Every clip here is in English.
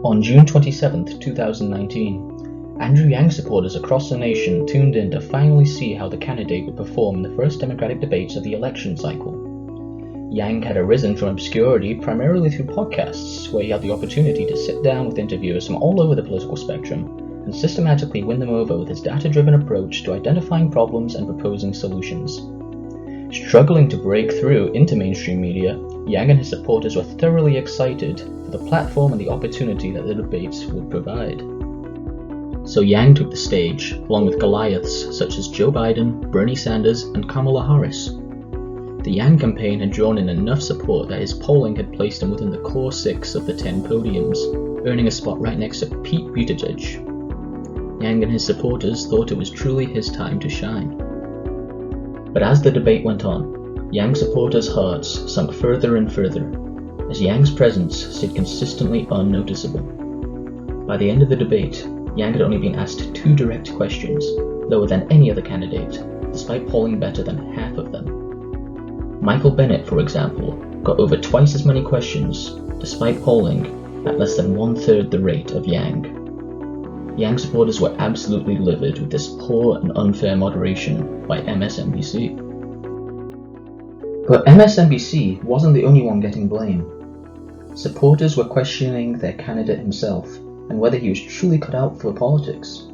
On June 27, 2019, Andrew Yang supporters across the nation tuned in to finally see how the candidate would perform in the first Democratic debates of the election cycle. Yang had arisen from obscurity primarily through podcasts, where he had the opportunity to sit down with interviewers from all over the political spectrum and systematically win them over with his data-driven approach to identifying problems and proposing solutions. Struggling to break through into mainstream media, Yang and his supporters were thoroughly excited for the platform and the opportunity that the debates would provide. So Yang took the stage, along with Goliaths such as Joe Biden, Bernie Sanders, and Kamala Harris. The Yang campaign had drawn in enough support that his polling had placed him within the core 6 of the 10 podiums, earning a spot right next to Pete Buttigieg. Yang and his supporters thought it was truly his time to shine. But as the debate went on, Yang supporters' hearts sunk further and further, as Yang's presence stayed consistently unnoticeable. By the end of the debate, Yang had only been asked 2 direct questions, lower than any other candidate, despite polling better than half of them. Michael Bennet, for example, got over twice as many questions, despite polling at less than 1/3 the rate of Yang. Yang supporters were absolutely livid with this poor and unfair moderation by MSNBC. But MSNBC wasn't the only one getting blame. Supporters were questioning their candidate himself and whether he was truly cut out for politics.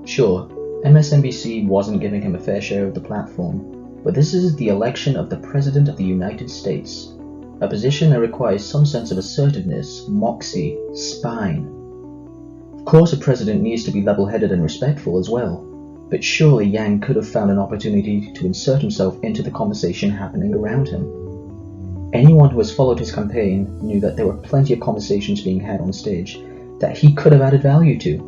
Sure, MSNBC wasn't giving him a fair share of the platform, but this is the election of the President of the United States, a position that requires some sense of assertiveness, moxie, spine. Of course, a president needs to be level-headed and respectful as well, but surely Yang could have found an opportunity to insert himself into the conversation happening around him. Anyone who has followed his campaign knew that there were plenty of conversations being had on stage that he could have added value to.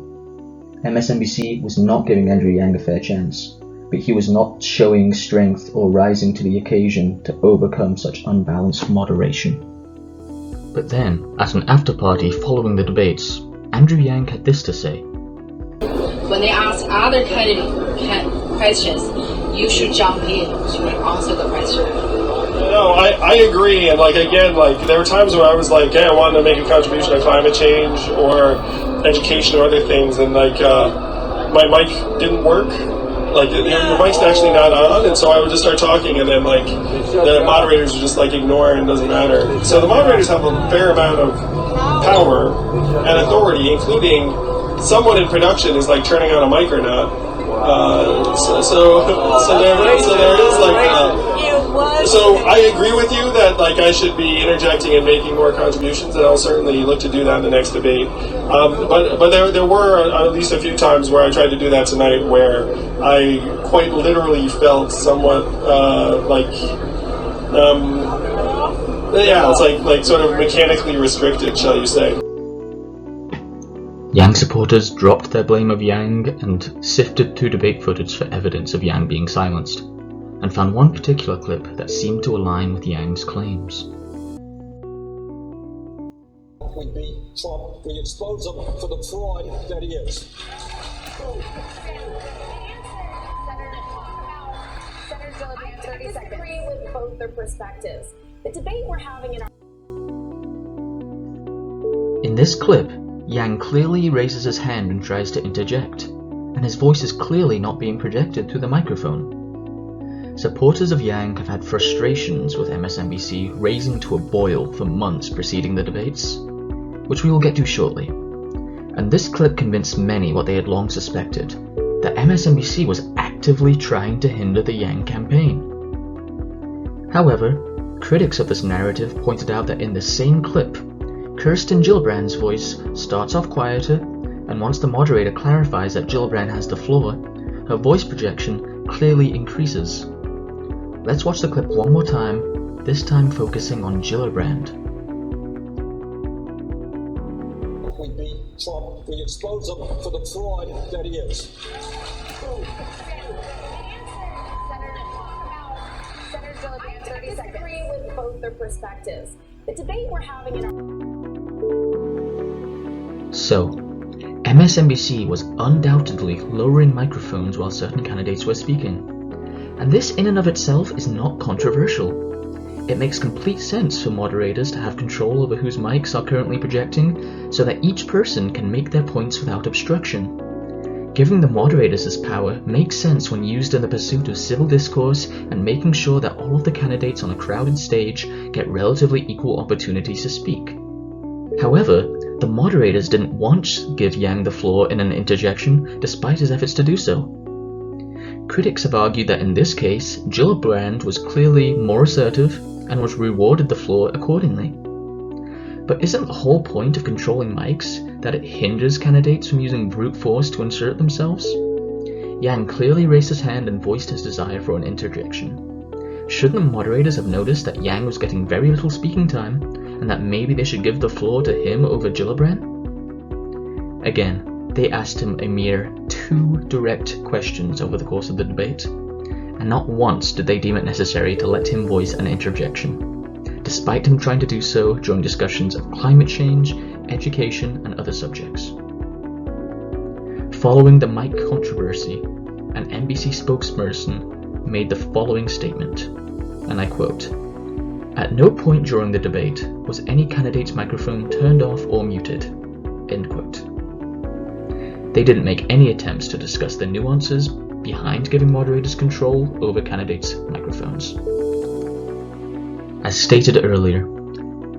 MSNBC was not giving Andrew Yang a fair chance, but he was not showing strength or rising to the occasion to overcome such unbalanced moderation. But then, at an after-party following the debates, Andrew Yang had this to say. When they ask other questions, you should jump in to answer the question. No, I agree, and there were times where I was like, hey, I wanted to make a contribution on climate change or education or other things, and my mic didn't work. The mic's actually not on, and so I would just start talking, and then the moderators would just ignore, and it doesn't matter. So the moderators have a fair amount of power and authority, including someone in production is turning on a mic or not. So I agree with you that I should be interjecting and making more contributions, and I'll certainly look to do that in the next debate. But there were at least a few times where I tried to do that tonight, where I quite literally felt somewhat it's sort of mechanically restricted, shall you say. Yang supporters dropped their blame of Yang and sifted through debate footage for evidence of Yang being silenced, and found one particular clip that seemed to align with Yang's claims. We beat Trump, we expose him for the fraud that he is. Senator Gillibrand, 30 seconds. I disagree with both their perspectives. The debate we're having in our... In this clip, Yang clearly raises his hand and tries to interject, and his voice is clearly not being projected through the microphone. Supporters of Yang have had frustrations with MSNBC raising to a boil for months preceding the debates, which we will get to shortly. And this clip convinced many what they had long suspected, that MSNBC was actively trying to hinder the Yang campaign. However, critics of this narrative pointed out that in the same clip, Kirsten Gillibrand's voice starts off quieter, and once the moderator clarifies that Gillibrand has the floor, her voice projection clearly increases. Let's watch the clip one more time, this time focusing on Gillibrand. We beat Trump, we expose him for the fraud that he is. Senator Gillibrand, 30 seconds. I disagree with both their perspectives. The debate we're having in our... So, MSNBC was undoubtedly lowering microphones while certain candidates were speaking. And this in and of itself is not controversial. it makes complete sense for moderators to have control over whose mics are currently projecting, so that each person can make their points without obstruction. Giving the moderators this power makes sense when used in the pursuit of civil discourse and making sure that all of the candidates on a crowded stage get relatively equal opportunities to speak. However, the moderators didn't once give Yang the floor in an interjection, despite his efforts to do so. Critics have argued that in this case, Gillibrand was clearly more assertive and was rewarded the floor accordingly. But isn't the whole point of controlling mics that it hinders candidates from using brute force to insert themselves? Yang clearly raised his hand and voiced his desire for an interjection. Shouldn't the moderators have noticed that Yang was getting very little speaking time, and that maybe they should give the floor to him over Gillibrand? Again, they asked him a mere 2 direct questions over the course of the debate, and not once did they deem it necessary to let him voice an interjection, despite him trying to do so during discussions of climate change, education, and other subjects. Following the mic controversy, an NBC spokesperson made the following statement, and I quote, "At no point during the debate was any candidate's microphone turned off or muted." End quote. They didn't make any attempts to discuss the nuances behind giving moderators control over candidates' microphones. As stated earlier,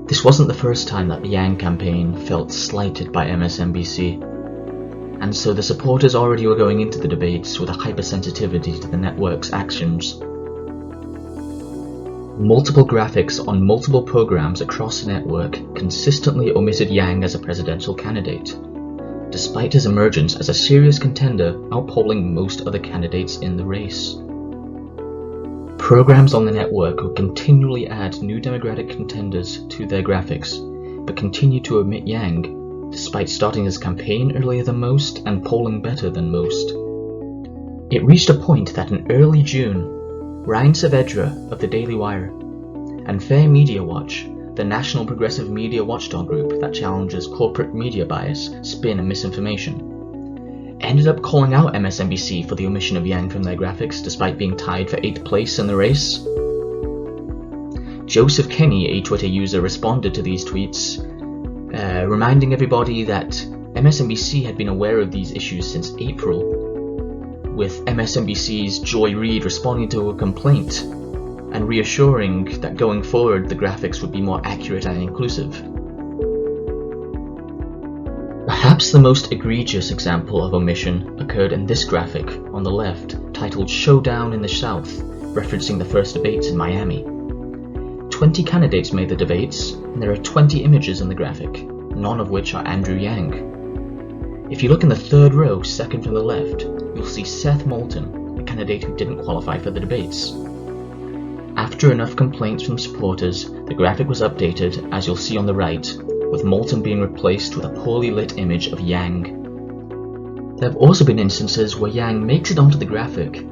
this wasn't the first time that the Yang campaign felt slighted by MSNBC, and so the supporters already were going into the debates with a hypersensitivity to the network's actions. Multiple graphics on multiple programs across the network consistently omitted Yang as a presidential candidate, despite his emergence as a serious contender outpolling most other candidates in the race. Programs on the network would continually add new Democratic contenders to their graphics, but continue to omit Yang, despite starting his campaign earlier than most and polling better than most. It reached a point that in early June, Ryan Saavedra of the Daily Wire and Fair Media Watch, the national progressive media watchdog group that challenges corporate media bias, spin, and misinformation, ended up calling out MSNBC for the omission of Yang from their graphics despite being tied for 8th place in the race. Joseph Kenny, a Twitter user, responded to these tweets, reminding everybody that MSNBC had been aware of these issues since April, with MSNBC's Joy Reid responding to a complaint and reassuring that going forward the graphics would be more accurate and inclusive. Perhaps the most egregious example of omission occurred in this graphic on the left, titled Showdown in the South, referencing the first debates in Miami. 20 candidates made the debates, and there are 20 images in the graphic, none of which are Andrew Yang. If you look in the third row, second from the left, you'll see Seth Moulton, a candidate who didn't qualify for the debates. After enough complaints from supporters, the graphic was updated, as you'll see on the right, with Moulton being replaced with a poorly lit image of Yang. There have also been instances where Yang makes it onto the graphic,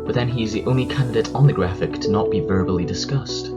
but then he is the only candidate on the graphic to not be verbally discussed.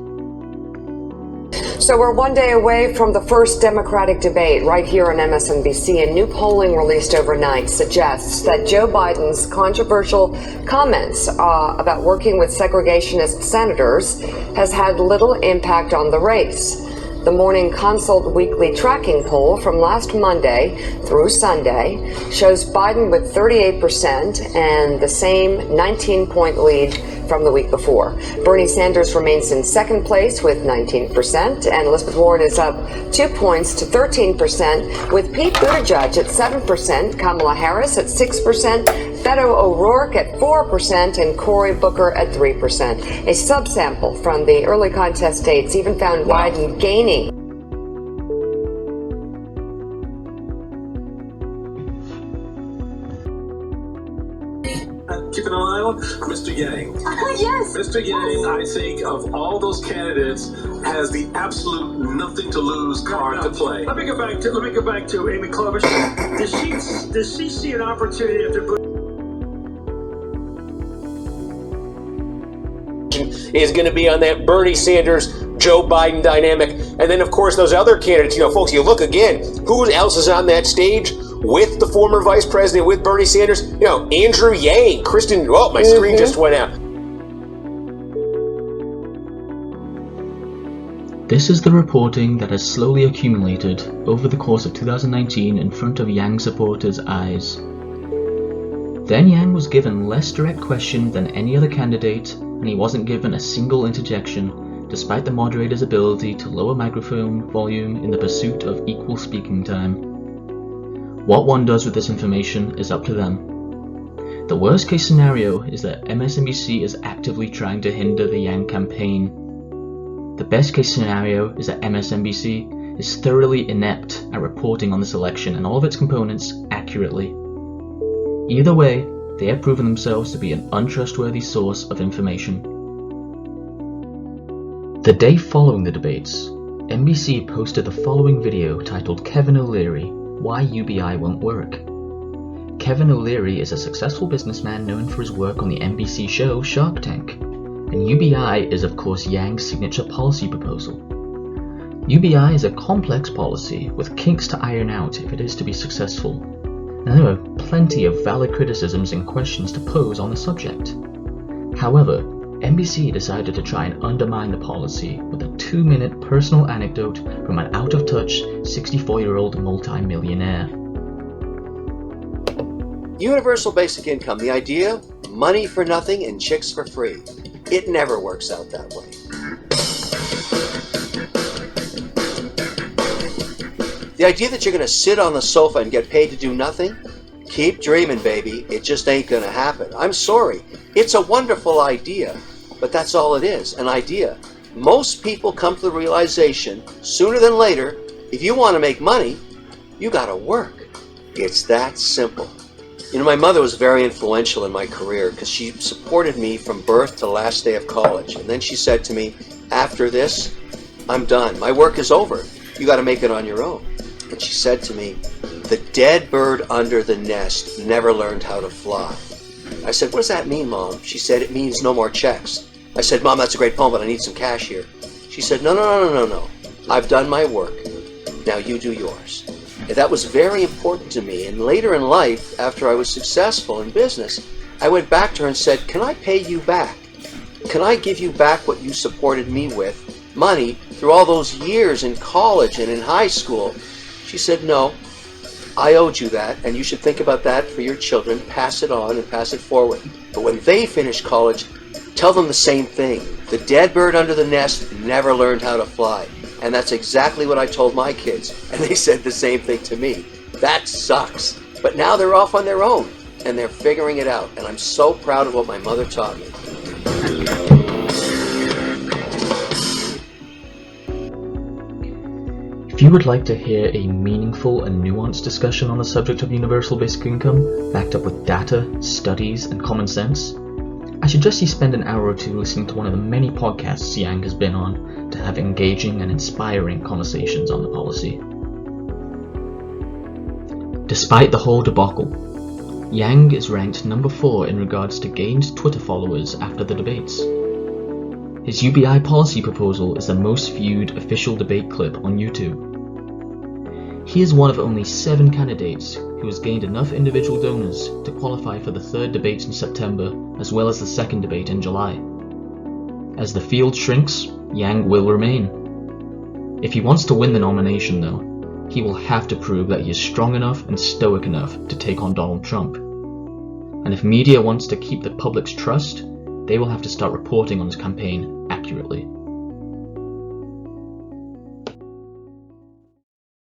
So we're one day away from the first Democratic debate right here on MSNBC, and new polling released overnight suggests that Joe Biden's controversial comments about working with segregationist senators has had little impact on the race. The Morning Consult weekly tracking poll from last Monday through Sunday shows Biden with 38% and the same 19-point lead from the week before. Bernie Sanders remains in second place with 19%, and Elizabeth Warren is up 2 points to 13%, with Pete Buttigieg at 7%, Kamala Harris at 6%, Beto O'Rourke at 4%, and Cory Booker at 3%. A subsample from the early contest states even found Biden gaining. Keep an eye on Mr. Yang. Yes. Mr. Yang, I think, of all those candidates, has the absolute nothing to lose card to play. Let me go back to Amy Klobuchar. Does she see an opportunity to is going to be on that Bernie Sanders, Joe Biden dynamic. And then, of course, those other candidates, folks, you look again, who else is on that stage with the former vice president, with Bernie Sanders? Andrew Yang, Kristen, my screen just went out. This is the reporting that has slowly accumulated over the course of 2019 in front of Yang supporters' eyes. Then Yang was given less direct questions than any other candidate, and he wasn't given a single interjection, despite the moderator's ability to lower microphone volume in the pursuit of equal speaking time. What one does with this information is up to them. The worst case scenario is that MSNBC is actively trying to hinder the Yang campaign. The best case scenario is that MSNBC is thoroughly inept at reporting on this election and all of its components accurately. Either way, they have proven themselves to be an untrustworthy source of information. The day following the debates, NBC posted the following video titled Kevin O'Leary, Why UBI Won't Work. Kevin O'Leary is a successful businessman known for his work on the NBC show Shark Tank. And UBI is of course Yang's signature policy proposal. UBI is a complex policy with kinks to iron out if it is to be successful, and there are plenty of valid criticisms and questions to pose on the subject. However, NBC decided to try and undermine the policy with a 2-minute personal anecdote from an out-of-touch 64-year-old multi-millionaire. Universal basic income, the idea, money for nothing and chicks for free. It never works out that way. The idea that you're going to sit on the sofa and get paid to do nothing? Keep dreaming, baby. It just ain't going to happen. I'm sorry. It's a wonderful idea, but that's all it is, an idea. Most people come to the realization, sooner than later, if you want to make money, you got to work. It's that simple. You know, my mother was very influential in my career because she supported me from birth to last day of college. And then she said to me, after this, I'm done. My work is over. You got to make it on your own. And she said to me, the dead bird under the nest never learned how to fly. I said, what does that mean, Mom? She said, it means no more checks. I said, Mom, that's a great poem, but I need some cash here. She said, no. I've done my work. Now you do yours. And that was very important to me. And later in life, after I was successful in business, I went back to her and said, can I pay you back? Can I give you back what you supported me with, money, through all those years in college and in high school? She said, no, I owed you that, and you should think about that for your children, pass it on and pass it forward. But when they finish college, tell them the same thing. The dead bird under the nest never learned how to fly. And that's exactly what I told my kids. And they said the same thing to me. That sucks. But now they're off on their own, and they're figuring it out. And I'm so proud of what my mother taught me. If you would like to hear a meaningful and nuanced discussion on the subject of universal basic income, backed up with data, studies, and common sense, I suggest you spend an hour or two listening to one of the many podcasts Yang has been on to have engaging and inspiring conversations on the policy. Despite the whole debacle, Yang is ranked number 4 in regards to gained Twitter followers after the debates. His UBI policy proposal is the most viewed official debate clip on YouTube. He is one of only 7 candidates who has gained enough individual donors to qualify for the 3rd debate in September as well as the 2nd debate in July. As the field shrinks, Yang will remain. If he wants to win the nomination though, he will have to prove that he is strong enough and stoic enough to take on Donald Trump. And if media wants to keep the public's trust, they will have to start reporting on his campaign accurately.